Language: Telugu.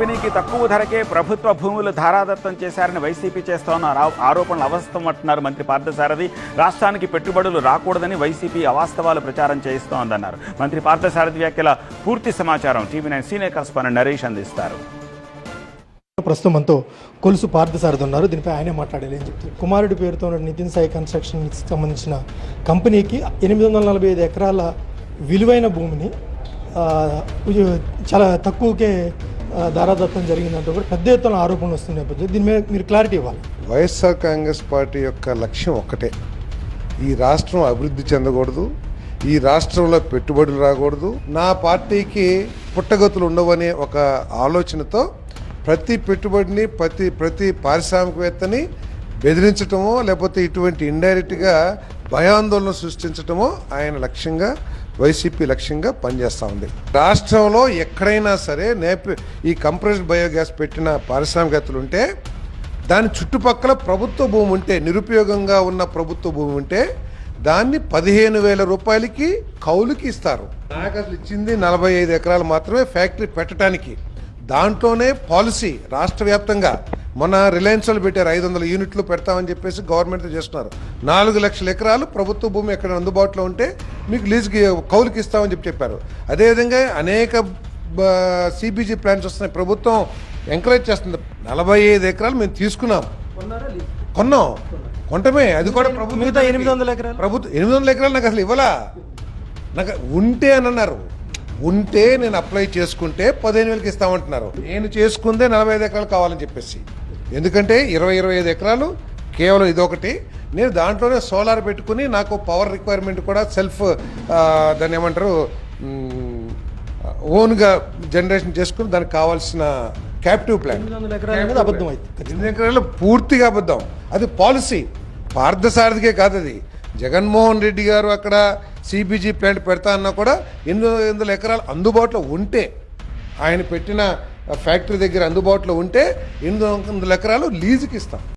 కంపెనీకి తక్కువ ధరకే ప్రభుత్వ భూములు ధారాదత్తం చేశారని వైసీపీ చేస్తోన్న ఆరోపణలు అవాస్తవమంటున్నారు మంత్రి పార్థసారథి. రాష్ట్రానికి పెట్టుబడులు రాకూడదని వైసీపీ అవాస్తవాలు ప్రచారం చేస్తోందన్నారు. మంత్రి పార్థసారథి వ్యాఖ్యల పూర్తి సమాచారం టీవీ9 సీనియర్ కరెస్పాండెంట్ నరేష్ అందిస్తారు. ప్రస్తుతం మనతో కొలుసు పార్థసారథి ఉన్నారు. దీనిపై ఆయనే మాట్లాడాలి అని చెప్తారు. కుమారుడి పేరుతో ఉన్న నితిన్ సాయి కన్స్ట్రక్షన్కి సంబంధించిన కంపెనీకి 845 ఎకరాల విలువైన భూమిని చాలా తక్కువకే ధారాదత్తం జరిగిందంటూ కూడా పెద్ద ఎత్తున ఆరోపణలు వస్తున్న నేపథ్యంలో దీని మీద మీరు క్లారిటీ ఇవ్వాలి. వైఎస్ఆర్ కాంగ్రెస్ పార్టీ యొక్క లక్ష్యం ఒక్కటే, ఈ రాష్ట్రం అభివృద్ధి చెందకూడదు, ఈ రాష్ట్రంలో పెట్టుబడులు రాకూడదు, నా పార్టీకి పుట్టగతులు ఉండవనే ఒక ఆలోచనతో ప్రతి పెట్టుబడిని ప్రతి పారిశ్రామికవేత్తని బెదిరించటమో లేకపోతే ఇటువంటి ఇండైరెక్ట్గా భయాందోళన సృష్టించటమో ఆయన లక్ష్యంగా వైసీపీ లక్ష్యంగా పనిచేస్తూ ఉంది. రాష్ట్రంలో ఎక్కడైనా సరే ఈ కంప్రెస్డ్ బయోగ్యాస్ పెట్టిన పారిశ్రామికవేత్తలు ఉంటే దాని చుట్టుపక్కల ప్రభుత్వ భూమి ఉంటే, నిరుపయోగంగా ఉన్న ప్రభుత్వ భూమి ఉంటే దాన్ని 15,000 రూపాయలకి కౌలుకి ఇస్తారు. నాకు అసలు ఇచ్చింది 45 ఎకరాలు మాత్రమే ఫ్యాక్టరీ పెట్టడానికి. దాంట్లోనే పాలసీ రాష్ట్ర వ్యాప్తంగా మొన్న రిలయన్స్ వాళ్ళు పెట్టారు, 500 యూనిట్లు పెడతామని చెప్పేసి గవర్నమెంట్ చేస్తున్నారు. 4 లక్షల ఎకరాలు ప్రభుత్వ భూమి ఎక్కడ అందుబాటులో ఉంటే మీకు లీజుకి కౌలుకి ఇస్తామని చెప్పారు. అదేవిధంగా అనేక సిబిజీ ప్లాన్స్ వస్తున్నాయి, ప్రభుత్వం ఎంకరేజ్ చేస్తుంది. 45 ఎకరాలు మేము తీసుకున్నాం, కొంటమే. అది కూడా ప్రభుత్వం 800 ఎకరాలు ప్రభుత్వం 800 ఎకరాలు నాకు అసలు ఇవ్వలా. నాకు ఉంటే అని అన్నారు. ఉంటే నేను అప్లై చేసుకుంటే 15,000కి ఇస్తామంటున్నారు. నేను చేసుకుందే 45 ఎకరాలు కావాలని చెప్పేసి. ఎందుకంటే 25 ఎకరాలు కేవలం ఇదొకటి. నేను దాంట్లోనే సోలార్ పెట్టుకుని నాకు పవర్ రిక్వైర్మెంట్ కూడా సెల్ఫ్ దాన్ని ఏమంటారు ఓన్గా జనరేషన్ చేసుకుని దానికి కావాల్సిన క్యాప్టివ్ ప్లాన్. 800 ఎకరాలు పూర్తిగా అబద్ధం. అది పాలసీ పార్థసారథికే కాదు, అది జగన్మోహన్ రెడ్డి గారు అక్కడ సిబిజీ ప్లాంట్ పెడతా అన్నా కూడా 800 ఎకరాలు అందుబాటులో ఉంటే, ఆయన పెట్టిన ఫ్యాక్టరీ దగ్గర అందుబాటులో ఉంటే 800 ఎకరాలు లీజుకి ఇస్తాం.